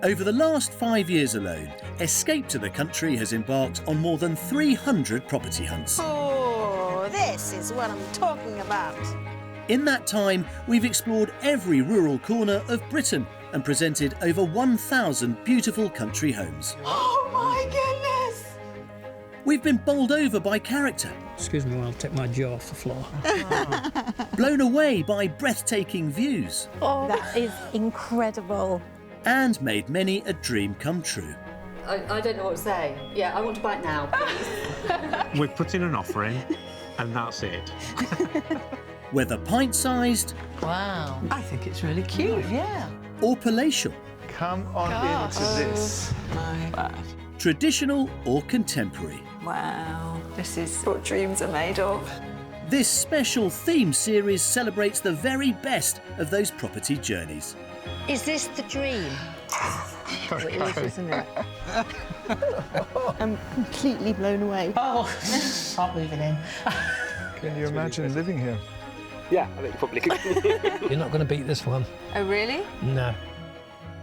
Over the last 5 years alone, Escape to the Country has embarked on more than 300 property hunts. Oh, this is what I'm talking about. In that time, we've explored every rural corner of Britain and presented over 1,000 beautiful country homes. Oh, my goodness! We've been bowled over by character. Excuse me while I take my jaw off the floor. Blown away by breathtaking views. Oh, that is incredible. And made many a dream come true. I don't know what to say. Yeah, I want to buy it now, please. We're putting an offer in, and that's it. Whether pint-sized... Wow. I think it's really cute, yeah. ...or palatial. Come on into this. My. Traditional or contemporary. Wow, this is what dreams are made of. This special theme series celebrates the very best of those property journeys. Is this the dream? Okay. It is, isn't it? I'm completely blown away. Oh, can't move it in. Can you imagine living here? Yeah, I think probably. You're not going to beat this one. Oh, really? No.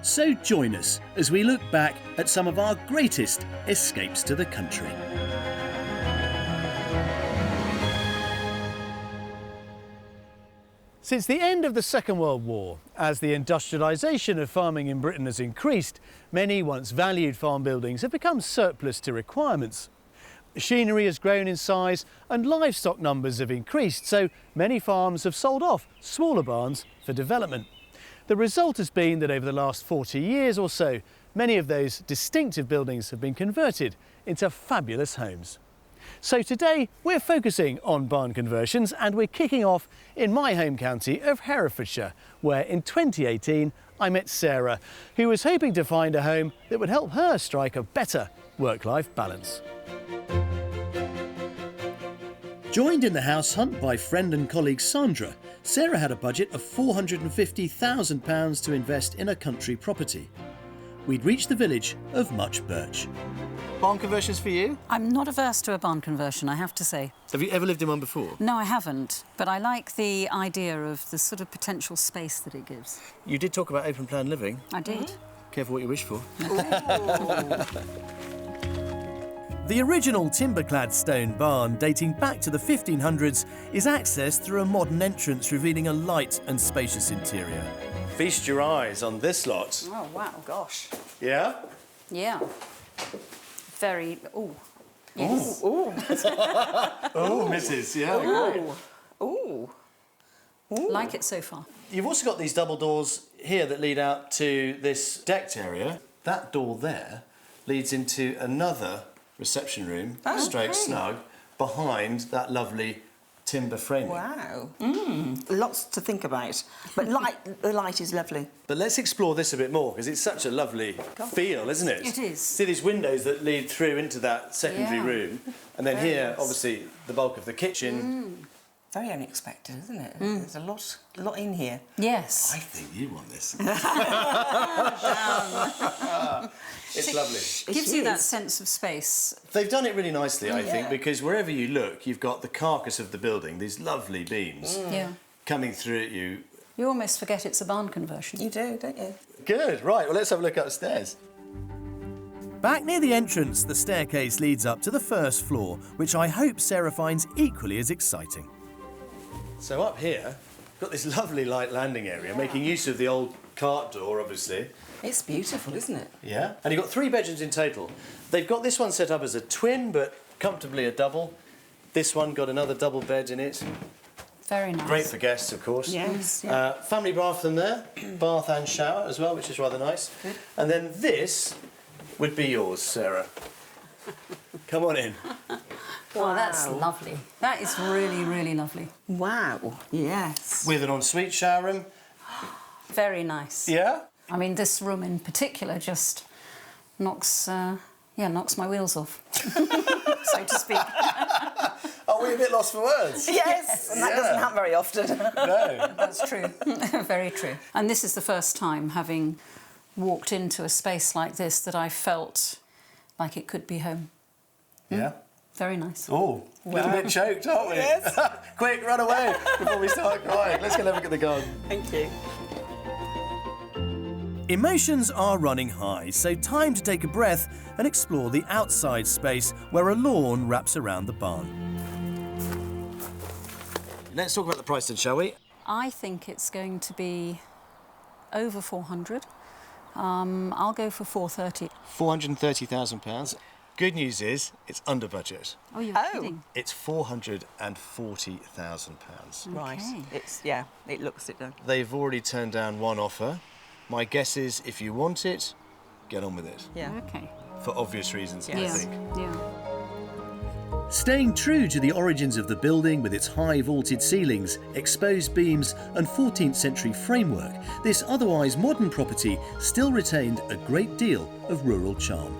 So join us as we look back at some of our greatest escapes to the country. Since the end of the Second World War, as the industrialisation of farming in Britain has increased, many once valued farm buildings have become surplus to requirements. Machinery has grown in size and livestock numbers have increased, so many farms have sold off smaller barns for development. The result has been that over the last 40 years or so, many of those distinctive buildings have been converted into fabulous homes. So today we're focusing on barn conversions, and we're kicking off in my home county of Herefordshire, where in 2018 I met Sarah, who was hoping to find a home that would help her strike a better work-life balance. Joined in the house hunt by friend and colleague Sandra, Sarah had a budget of £450,000 to invest in a country property. We'd reached the village of Much Birch. Barn conversions for you? I'm not averse to a barn conversion, I have to say. Have you ever lived in one before? No, I haven't, but I like the idea of the sort of potential space that it gives. You did talk about open plan living. I did. Careful what you wish for. The original timber-clad stone barn, dating back to the 1500s, is accessed through a modern entrance revealing a light and spacious interior. Feast your eyes on this lot. Oh, wow, gosh. Yeah? Yeah. Very... Ooh. Yes. Ooh. Oh, Mrs. Yeah. Ooh. Like it so far. You've also got these double doors here that lead out to this decked area. That door there leads into another reception room, stroke snug, behind that lovely timber framing. Wow. Lots to think about. But the light is lovely. But let's explore this a bit more, because it's such a lovely feel, isn't it? It is. See these windows that lead through into that secondary room, and then here, obviously, the bulk of the kitchen. Very unexpected, isn't it? There's a lot in here. Yes. I think you want this. It's lovely. It gives you that sense of space. They've done it really nicely, I think, because wherever you look, you've got the carcass of the building, these lovely beams coming through at you. You almost forget it's a barn conversion. You do, don't you? Good, right, well, let's have a look upstairs. Back near the entrance, the staircase leads up to the first floor, which I hope Sarah finds equally as exciting. So up here, we've got this lovely light landing area, making use of the old cart door, obviously. It's beautiful, isn't it? Yeah, and you've got 3 bedrooms in total. They've got this one set up as a twin, but comfortably a double. This one got another double bed in it. Very nice. Great for guests, of course. Yes. Family bathroom there, bath and shower as well, which is rather nice. Good. And then this would be yours, Sarah. Come on in. Oh, that's lovely. That is really, really lovely. Wow. Yes. With an ensuite shower room. Very nice. Yeah? I mean, this room in particular just knocks my wheels off, so to speak. Are we a bit lost for words? Yes, and that doesn't happen very often. No. That's true. Very true. And this is the first time, having walked into a space like this, that I felt like it could be home. Yeah? Very nice. Oh, a little bit choked, aren't we? Yes. Quick, run away before we start crying. Let's go and have a look at the garden. Thank you. Emotions are running high, so time to take a breath and explore the outside space where a lawn wraps around the barn. Let's talk about the price then, shall we? I think it's going to be over 400. I'll go for 430. £430,000. Good news is it's under budget. Oh, you're kidding. It's £440,000. Right. It looks it though. They've already turned down one offer. My guess is if you want it, get on with it. Yeah. Okay. For obvious reasons, I think. Yeah. Staying true to the origins of the building with its high vaulted ceilings, exposed beams and 14th century framework, this otherwise modern property still retained a great deal of rural charm.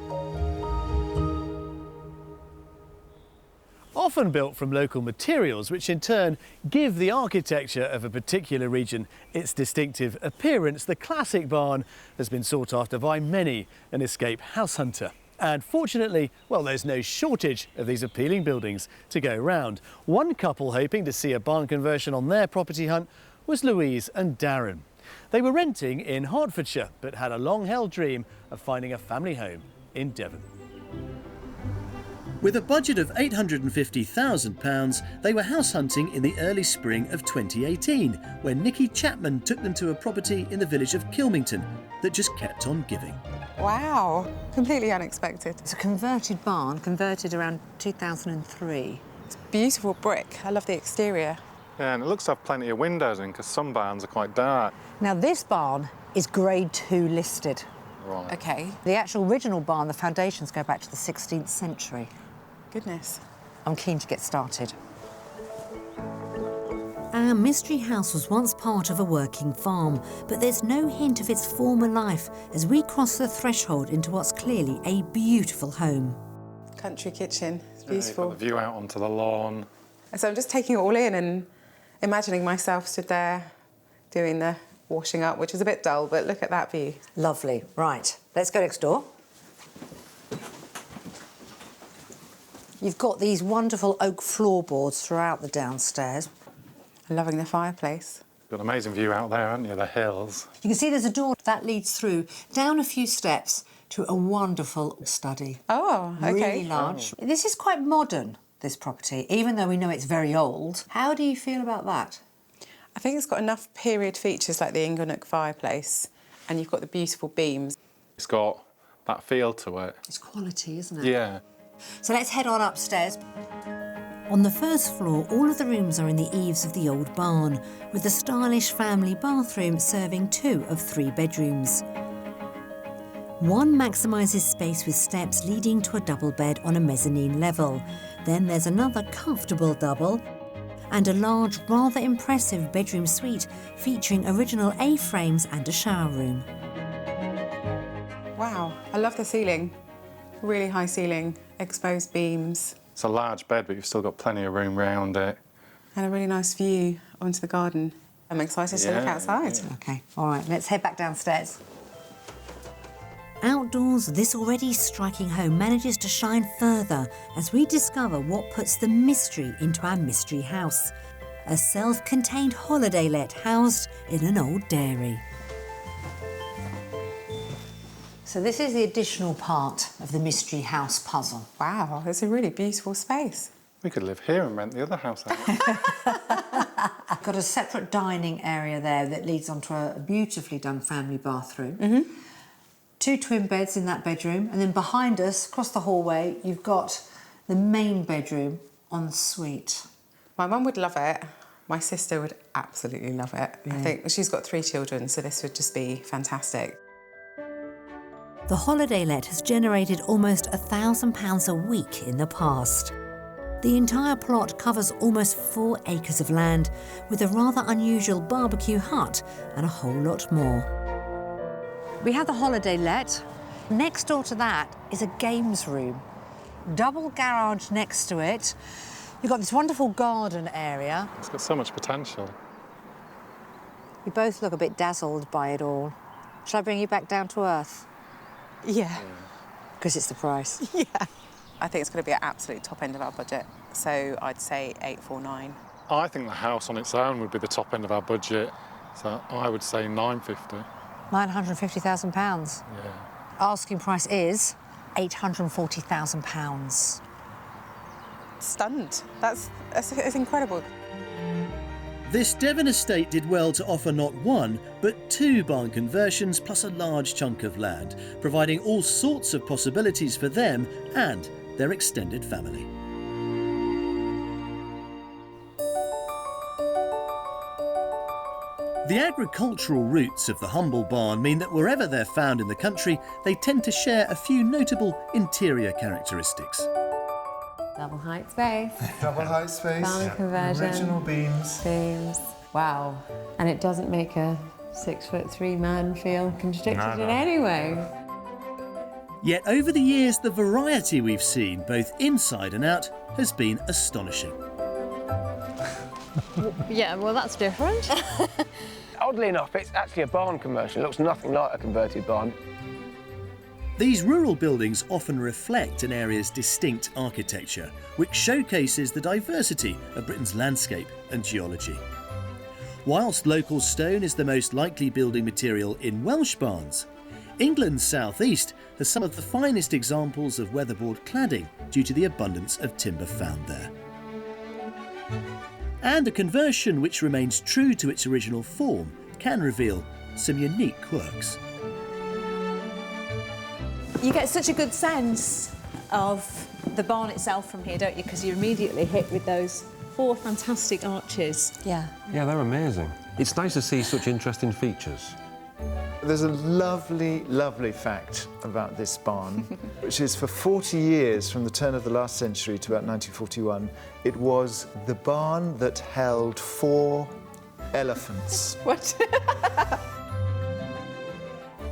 Often built from local materials, which in turn give the architecture of a particular region its distinctive appearance, the classic barn has been sought after by many an escape house hunter. And fortunately, well, there's no shortage of these appealing buildings to go round. One couple hoping to see a barn conversion on their property hunt was Louise and Darren. They were renting in Hertfordshire, but had a long-held dream of finding a family home in Devon. With a budget of £850,000, they were house hunting in the early spring of 2018, when Nikki Chapman took them to a property in the village of Kilmington that just kept on giving. Wow, completely unexpected. It's a converted barn, converted around 2003. It's beautiful brick. I love the exterior. Yeah, and it looks to have plenty of windows in, because some barns are quite dark. Now, this barn is Grade 2 listed. Right. Okay. The actual original barn, the foundations go back to the 16th century. Goodness. I'm keen to get started. Our mystery house was once part of a working farm, but there's no hint of its former life as we cross the threshold into what's clearly a beautiful home. Country kitchen. It's Yeah, beautiful. you've got the view out onto the lawn. So I'm just taking it all in and imagining myself stood there doing the washing up, which is a bit dull, but look at that view. Lovely. Right, let's go next door. You've got these wonderful oak floorboards throughout the downstairs. I'm loving the fireplace. Got an amazing view out there, haven't you? The hills. You can see there's a door that leads through, down a few steps to a wonderful study. Oh, okay. Really large. This is quite modern, this property, even though we know it's very old. How do you feel about that? I think it's got enough period features like the Inglenook fireplace, and you've got the beautiful beams. It's got that feel to it. It's quality, isn't it? Yeah. So let's head on upstairs. On the first floor, all of the rooms are in the eaves of the old barn, with the stylish family bathroom serving 2 of 3 bedrooms. One maximises space with steps leading to a double bed on a mezzanine level. Then there's another comfortable double and a large, rather impressive bedroom suite featuring original A-frames and a shower room. Wow, I love the ceiling. Really high ceiling, exposed beams. It's a large bed, but you've still got plenty of room round it. And a really nice view onto the garden. I'm excited to look outside. Yeah. OK, all right, let's head back downstairs. Outdoors, this already striking home manages to shine further as we discover what puts the mystery into our mystery house. A self-contained holiday let housed in an old dairy. So this is the additional part of the mystery house puzzle. Wow, it's a really beautiful space. We could live here and rent the other house out. I've got a separate dining area there that leads onto a beautifully done family bathroom. 2 twin beds in that bedroom, and then behind us, across the hallway, you've got the main bedroom en suite. My mum would love it. My sister would absolutely love it. I think she's got 3 children, so this would just be fantastic. The holiday let has generated almost £1,000 a week in the past. The entire plot covers almost 4 acres of land, with a rather unusual barbecue hut and a whole lot more. We have the holiday let. Next door to that is a games room. Double garage next to it. You've got this wonderful garden area. It's got so much potential. You both look a bit dazzled by it all. Shall I bring you back down to earth? Yeah. Because it's the price. Yeah. I think it's going to be at absolute top end of our budget. So I'd say 849. I think the house on its own would be the top end of our budget. So I would say 950. £950,000. Yeah. Asking price is £840,000. Stunned. That's incredible. This Devon estate did well to offer not one, but 2 barn conversions plus a large chunk of land, providing all sorts of possibilities for them and their extended family. The agricultural roots of the humble barn mean that wherever they're found in the country, they tend to share a few notable interior characteristics. Double height space. Double height space. Barn conversion. Original beams. Beams. Wow. And it doesn't make a 6'3" man feel constricted in any way. Yet over the years, the variety we've seen, both inside and out, has been astonishing. Yeah, well, that's different. Oddly enough, it's actually a barn conversion. It looks nothing like a converted barn. These rural buildings often reflect an area's distinct architecture, which showcases the diversity of Britain's landscape and geology. Whilst local stone is the most likely building material in Welsh barns, England's southeast has some of the finest examples of weatherboard cladding due to the abundance of timber found there. And a conversion which remains true to its original form can reveal some unique quirks. You get such a good sense of the barn itself from here, don't you? Because you're immediately hit with those 4 fantastic arches. Yeah. Yeah, they're amazing. It's nice to see such interesting features. There's a lovely, lovely fact about this barn, which is for 40 years, from the turn of the last century to about 1941, it was the barn that held 4 elephants. What?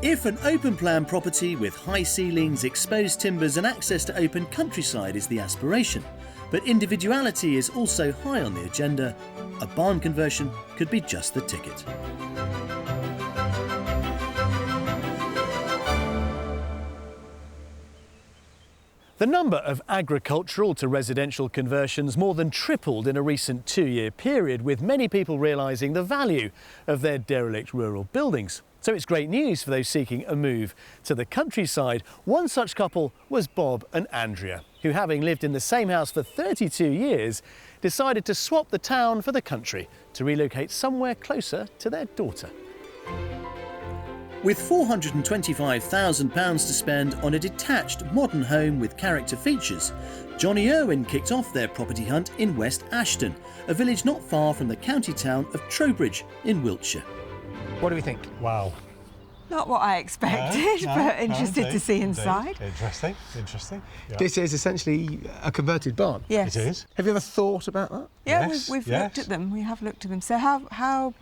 If an open-plan property with high ceilings, exposed timbers and access to open countryside is the aspiration, but individuality is also high on the agenda, a barn conversion could be just the ticket. The number of agricultural to residential conversions more than tripled in a recent 2-year period, with many people realising the value of their derelict rural buildings. So it's great news for those seeking a move to the countryside. One such couple was Bob and Andrea, who, having lived in the same house for 32 years, decided to swap the town for the country to relocate somewhere closer to their daughter. With £425,000 to spend on a detached modern home with character features, Johnny Irwin kicked off their property hunt in West Ashton, a village not far from the county town of Trowbridge in Wiltshire. What do we think? Wow. Not what I expected, but interested to see inside. Interesting, interesting. Yeah. This is essentially a converted barn. Yes. It is. Have you ever thought about that? Yeah, we've looked at them. We have looked at them. So how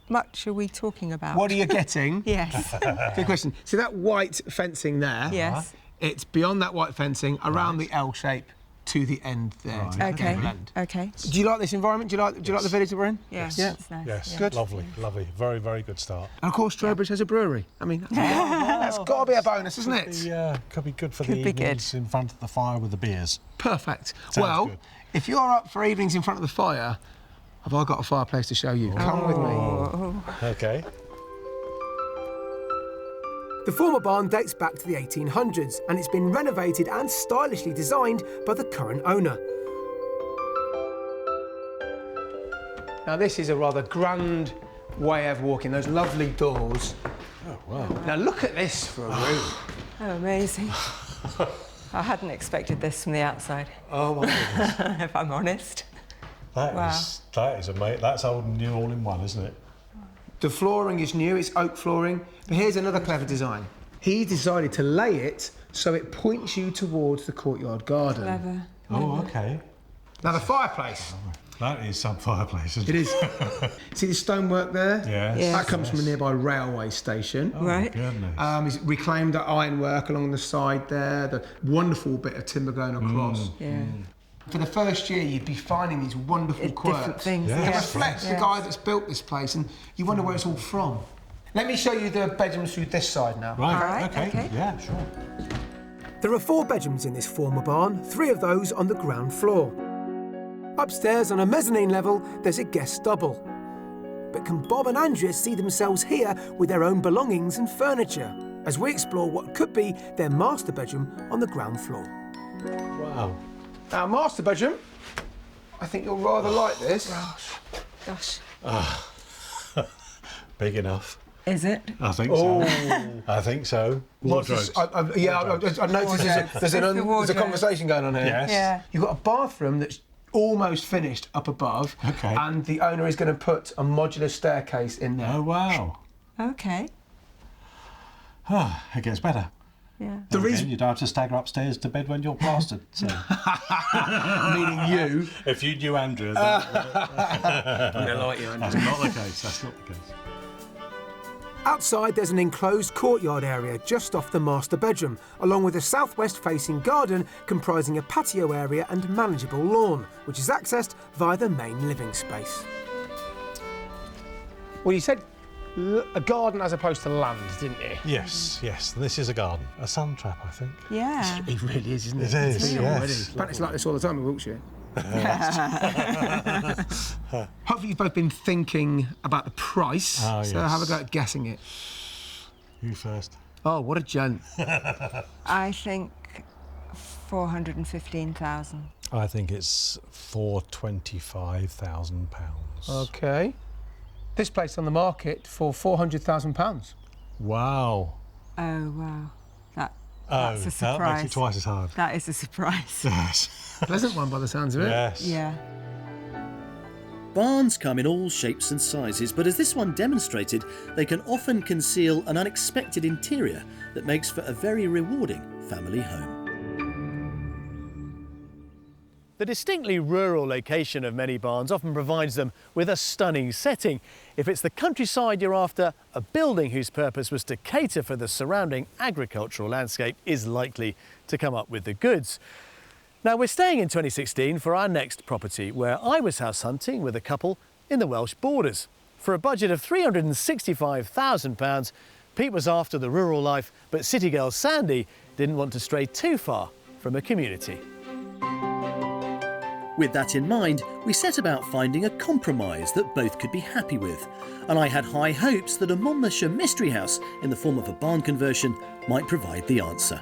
much are we talking about? What are you getting? Yes. Good question. See that white fencing there? Yes. It's beyond that white fencing, around the L shape to the end there. Right. To the Okay. end. Okay. Do you like this environment? Do you like the village that we're in? Yes. Yeah. It's nice. Yes, Good. lovely, lovely. Very, very good start. And of course, Trowbridge has a brewery. I mean, that's got to be a bonus, isn't it? Yeah, could be good for Could the be evenings in front of the fire with the beers. Perfect. Sounds well, good. if you're up for evenings in front of the fire, have I got a fireplace to show you? Come with me. Okay. The former barn dates back to the 1800s and it's been renovated and stylishly designed by the current owner. Now this is a rather grand way of walking, those lovely doors. Oh, wow. Now look at this for a room. Oh, amazing. I hadn't expected this from the outside. Oh, my goodness. If I'm honest. That is amazing. That's old and new all in one, isn't it? The flooring is new, it's oak flooring, but here's another clever design. He decided to lay it so it points you towards the courtyard garden. Clever. Oh, okay. Now the fireplace. That is some fireplace, isn't It is. See the stonework there? Yes. Yes. That comes from a nearby railway station. Oh, Right. goodness. He's reclaimed that ironwork along the side there, the wonderful bit of timber going across. Yeah. For the first year, you'd be finding these wonderful quirks. Different things. Yes. It Yes. reflects the guy that's built this place, and you wonder where it's all from. Let me show you the bedrooms through this side now. Right, All right, okay. Yeah, sure. There are 4 bedrooms in this former barn, 3 of those on the ground floor. Upstairs, on a mezzanine level, there's a guest double. but can Bob and Andrea see themselves here with their own belongings and furniture, as we explore what could be their master bedroom on the ground floor. Wow. Our master bedroom, I think you'll rather like this. Gosh. Big enough. Is it? I think so. I think so. Wardrobes. I noticed there's a conversation going on here. Yes. Yeah. You've got a bathroom that's almost finished up above, Okay. and the owner is going to put a modular staircase in there. Oh, wow. Okay. It gets better. Yeah. The reason you don't have to stagger upstairs to bed when you're plastered. So. Meaning you. If you knew Andrew, I don't like you, Andrew. That's not the case. That's not the case. Outside, there's an enclosed courtyard area just off the master bedroom, along with a southwest-facing garden comprising a patio area and manageable lawn, which is accessed via the main living space. Well, you said a garden as opposed to land, didn't you? Yes, yes. This is a garden. A sun trap, I think. Yeah. It really is, isn't it? It is, yes. But it's like this all the time in Wiltshire. Hopefully you've both been thinking about the price, Oh, so yes. have a go at guessing it. You first. Oh, what a gent. I think 415,000. I think it's £425,000. OK. This place on the market for £400,000. Wow. Oh, wow. That's a That surprise. makes it twice as hard. That is a surprise. Yes. Pleasant one by the sounds of it. Yes. Yeah. Barns come in all shapes and sizes, but as this one demonstrated, they can often conceal an unexpected interior that makes for a very rewarding family home. The distinctly rural location of many barns often provides them with a stunning setting. If it's the countryside you're after, a building whose purpose was to cater for the surrounding agricultural landscape is likely to come up with the goods. Now, we're staying in 2016 for our next property, where I was house hunting with a couple in the Welsh borders. For a budget of £365,000, Pete was after the rural life, but city girl Sandy didn't want to stray too far from a community. With that in mind, we set about finding a compromise that both could be happy with. And I had high hopes that a Monmouthshire mystery house in the form of a barn conversion might provide the answer.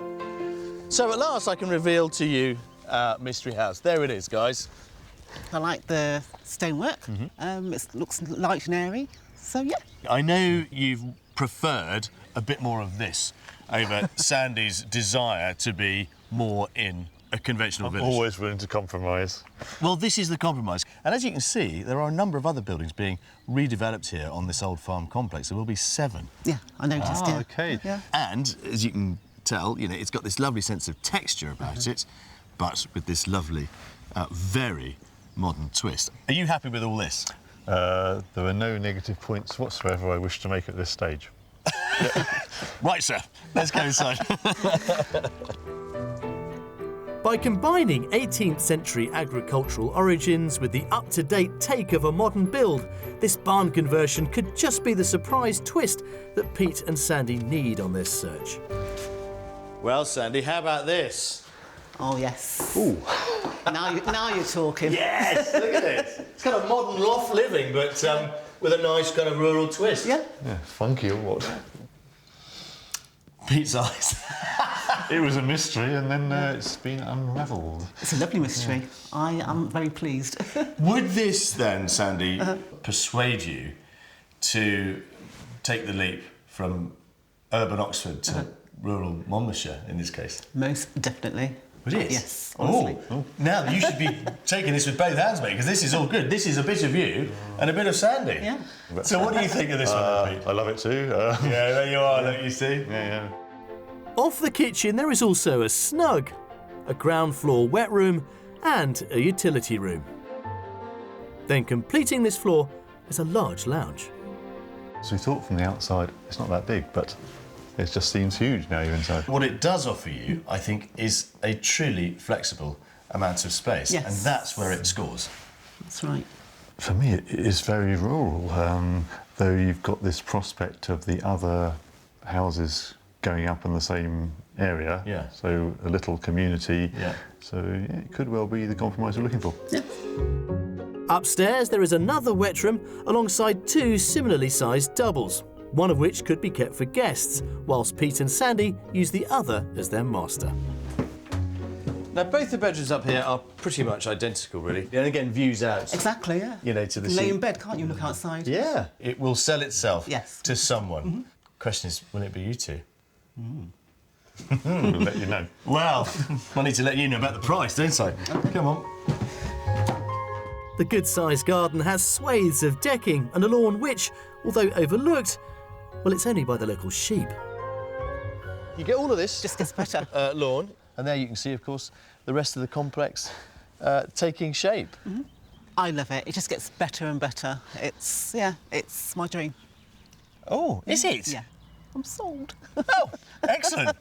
So at last I can reveal to you our mystery house. There it is, guys. I like the stonework. It looks light and airy, so yeah. I know you've preferred a bit more of this over Sandy's desire to be more in a conventional village. Always willing to compromise. Well, this is the compromise. And as you can see, there are a number of other buildings being redeveloped here on this old farm complex. There will be 7. Yeah, I noticed, yeah. OK. Yeah. And, as you can tell, you know, it's got this lovely sense of texture about it, but with this lovely, very modern twist. Are you happy with all this? There are no negative points whatsoever I wish to make at this stage. Right, sir. Let's go inside. By combining 18th century agricultural origins with the up-to-date take of a modern build, this barn conversion could just be the surprise twist that Pete and Sandy need on this search. Well, Sandy, how about this? Oh, yes. Ooh. Now you're talking. Yes, look at it. It's kind of modern loft living, but with a nice kind of rural twist. Yeah. Yeah, funky or what? Pete's eyes. It was a mystery, and then it's been unravelled. It's a lovely mystery. Yeah. I am very pleased. Would this then, Sandy, persuade you to take the leap from urban Oxford to rural Monmouthshire in this case? Most definitely. Would it? Yes, honestly. Oh, now you should be taking this with both hands, mate, because this is all good. This is a bit of you and a bit of Sandy. Yeah. So what do you think of this one, Pete? I love it too. Yeah, there you are, look, you see. Yeah. Off the kitchen, there is also a snug, a ground floor wet room and a utility room. Then completing this floor is a large lounge. So we thought from the outside it's not that big, but it just seems huge now you're inside. What it does offer you, I think, is a truly flexible amount of space. Yes. And that's where it scores. That's right. For me, it is very rural, though you've got this prospect of the other houses going up in the same area. Yeah. So a little community. Yeah. So yeah, it could well be the compromise we're looking for. Yeah. Upstairs there is another wet room alongside two similarly sized doubles, one of which could be kept for guests, whilst Pete and Sandy use the other as their master. Now, both the bedrooms up here are pretty much identical, really. And again, views out. Exactly, yeah. You know, to the You can lay sea. in bed, can't you? Look outside. Yeah. It will sell itself Yes. to someone. Question is, will it be you two? We'll let you know. Well, I need to let you know about the price, don't I? Come on. The good-sized garden has swathes of decking and a lawn which, although overlooked, well, it's only by the local sheep. You get all of this. Just gets better. Lawn. And there you can see, of course, the rest of the complex taking shape. I love it. It just gets better and better. It's my dream. Oh, is it? Yeah. I'm sold. Oh, excellent.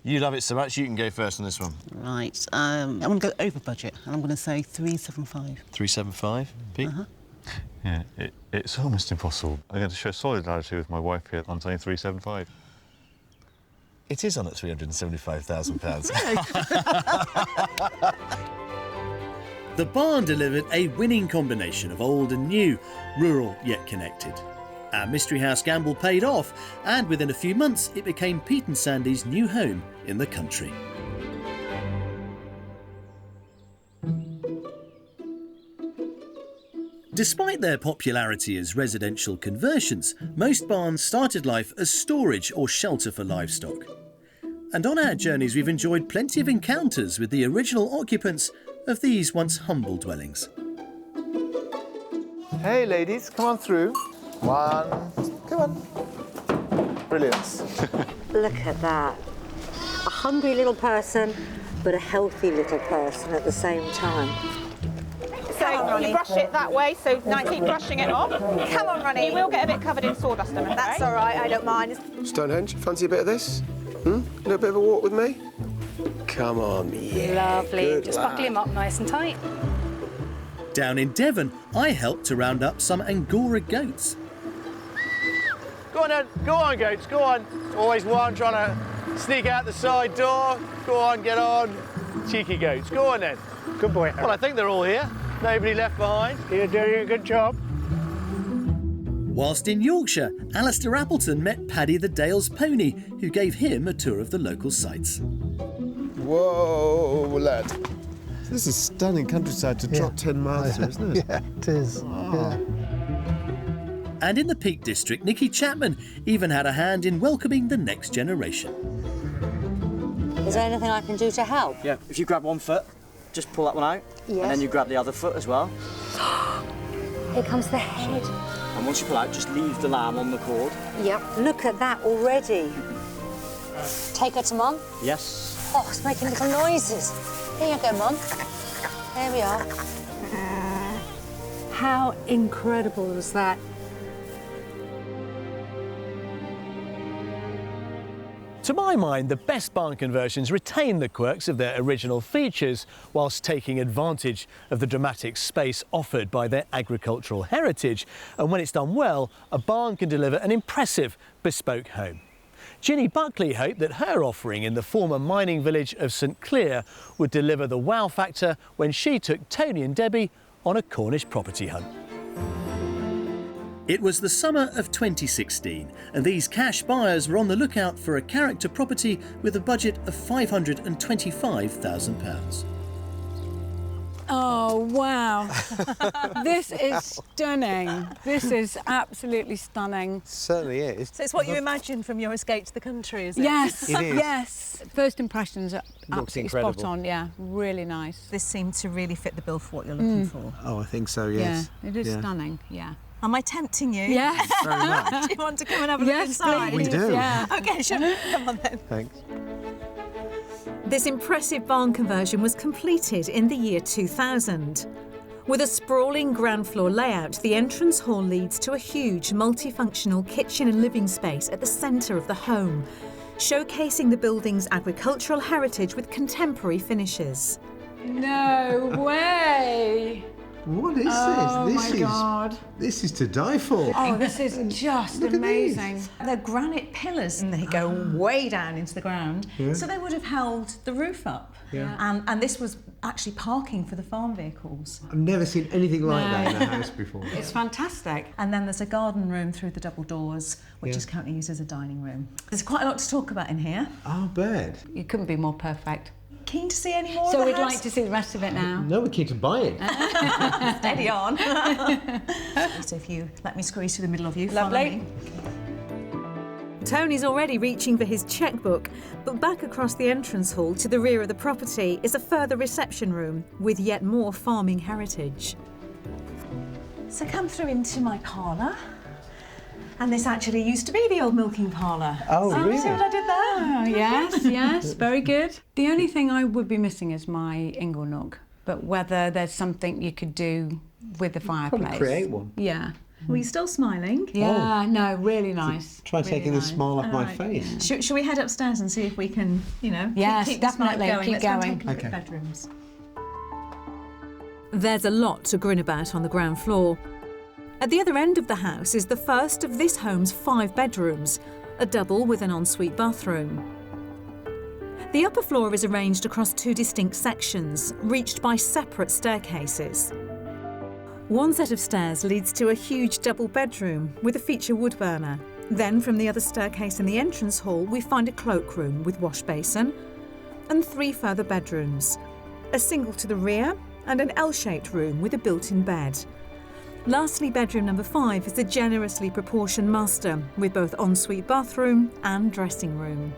You love it so much, you can go first on this one. Right. I'm going to go over budget, and I'm going to say 375. 375, Pete? Yeah, it's almost impossible. I'm going to show solidarity with my wife here. I'm saying 375. It is on at £375,000. The barn delivered a winning combination of old and new, rural yet connected. Our Mystery House gamble paid off, and within a few months it became Pete and Sandy's new home in the country. Despite their popularity as residential conversions, most barns started life as storage or shelter for livestock. And on our journeys we've enjoyed plenty of encounters with the original occupants of these once humble dwellings. Hey, ladies, come on through. One, come on. Brilliant. Look at that. A hungry little person, but a healthy little person at the same time. So you brush it that way, so now keep brushing it off. Come on, Ronnie. You will get a bit covered in sawdust, I'm afraid. That's all right, I don't mind. Stonehenge, fancy a bit of this? A little bit of a walk with me? Come on, yeah. Lovely. Good Just lad. buckle him up nice and tight. Down in Devon, I helped to round up some Angora goats. Go on then, go on goats, go on. Always one trying to sneak out the side door. Go on, get on. Cheeky goats, go on then. Good boy. Well, I think they're all here. Nobody left behind. You're doing a good job. Whilst in Yorkshire, Alistair Appleton met Paddy the Dale's pony, who gave him a tour of the local sites. Whoa, lad. This is stunning countryside to trot 10 miles through, isn't it? Yeah, it is. Yeah. And in the Peak District, Nicky Chapman even had a hand in welcoming the next generation. Is there anything I can do to help? Yeah, if you grab one foot, just pull that one out. Yes. And then you grab the other foot as well. Here comes the head. And once you pull out, just leave the lamb on the cord. Yep. Look at that already. Take her to Mum. Yes. Oh, it's making little noises. Here you go, Mum. There we are. How incredible was that? To my mind, the best barn conversions retain the quirks of their original features whilst taking advantage of the dramatic space offered by their agricultural heritage. And when it's done well, a barn can deliver an impressive bespoke home. Ginny Buckley hoped that her offering in the former mining village of St Clear would deliver the wow factor when she took Tony and Debbie on a Cornish property hunt. It was the summer of 2016, and these cash buyers were on the lookout for a character property with a budget of £525,000. Oh, wow. This is stunning. This is absolutely stunning. Certainly is. So it's what you imagined from your escape to the country, is it? Yes, It is. yes. First impressions are absolutely incredible. spot on, yeah, really nice. This seemed to really fit the bill for what you're looking for. Oh, I think so, yes. Yeah, it is stunning, yeah. Am I tempting you? Yes. Very much. Do you want to come and have a look Yes, inside? please. We do. Yeah. OK, sure. Come on then. Thanks. This impressive barn conversion was completed in the year 2000. With a sprawling ground floor layout, the entrance hall leads to a huge multifunctional kitchen and living space at the centre of the home, showcasing the building's agricultural heritage with contemporary finishes. No way! What is Oh, this? my God. This is to die for. Oh, this is just amazing. They're granite pillars and they go way down into the ground. Yeah. So they would have held the roof up. Yeah. And this was actually parking for the farm vehicles. I've never seen anything like that in a house before. It's fantastic. And then there's a garden room through the double doors, which is currently used as a dining room. There's quite a lot to talk about in here. I'll bet. You couldn't be more perfect. Keen to see any more So of the we'd house? like to see the rest of it now. No, we're keen to buy it. Steady on. So if you let me squeeze through the middle of you, follow Lovely. me. Tony's already reaching for his checkbook, but back across the entrance hall to the rear of the property is a further reception room with yet more farming heritage. So come through into my parlour. And this actually used to be the old milking parlour. Oh, really? See what I did there? Oh, yes, yes, very good. The only thing I would be missing is my ingle nook, but whether there's something you could do with the fireplace. Probably create one. Yeah. Were you still smiling? Yeah, no, really nice. Try really taking the nice. smile off my Right. face. Should we head upstairs and see if we can, you know, Yes, keep the smile definitely, going? keep Let's go and going. take a look at Okay. the bedrooms. There's a lot to grin about on the ground floor. At the other end of the house is the first of this home's 5 bedrooms, a double with an ensuite bathroom. The upper floor is arranged across 2 distinct sections, reached by separate staircases. One set of stairs leads to a huge double bedroom with a feature wood burner. Then from the other staircase in the entrance hall we find a cloakroom with wash basin and 3 further bedrooms, a single to the rear and an L-shaped room with a built-in bed. Lastly, bedroom number 5 is a generously proportioned master with both ensuite bathroom and dressing room.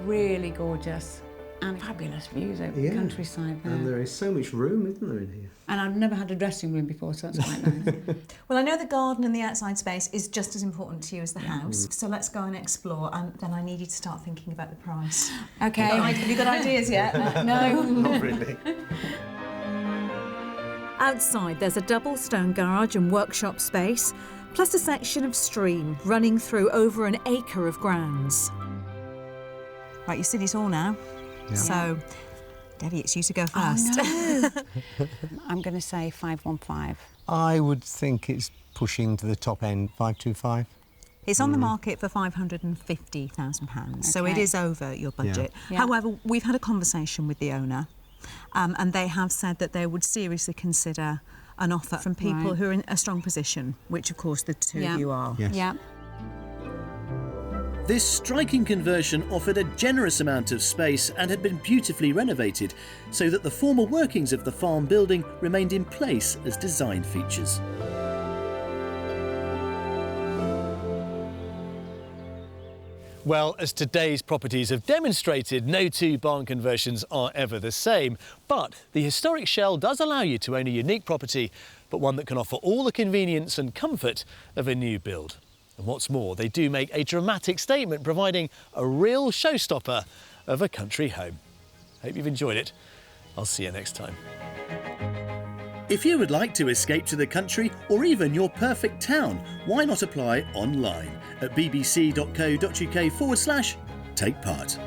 Really gorgeous and fabulous views over the countryside there. And there is so much room, isn't there, in here? And I've never had a dressing room before, so that's quite nice. Well, I know the garden and the outside space is just as important to you as the house, so let's go and explore, and then I need you to start thinking about the price. Okay. Have you got ideas yet? No. Not really. Outside there's a double stone garage and workshop space, plus a section of stream running through over an acre of grounds. Right, you've seen it all now. Yeah. So, Debbie, it's you to go first. Oh, no. I'm going to say 515. I would think it's pushing to the top end, 525. It's on the market for £550,000, so it Okay. is over your budget. Yeah. However, we've had a conversation with the owner, and they have said that they would seriously consider an offer from people Right. who are in a strong position, which of course the two Yeah. of you are. Yes. Yeah. This striking conversion offered a generous amount of space and had been beautifully renovated, so that the former workings of the farm building remained in place as design features. Well, as today's properties have demonstrated, no 2 barn conversions are ever the same. But the historic shell does allow you to own a unique property, but one that can offer all the convenience and comfort of a new build. And what's more, they do make a dramatic statement, providing a real showstopper of a country home. Hope you've enjoyed it. I'll see you next time. If you would like to escape to the country or even your perfect town, why not apply online at bbc.co.uk/take part.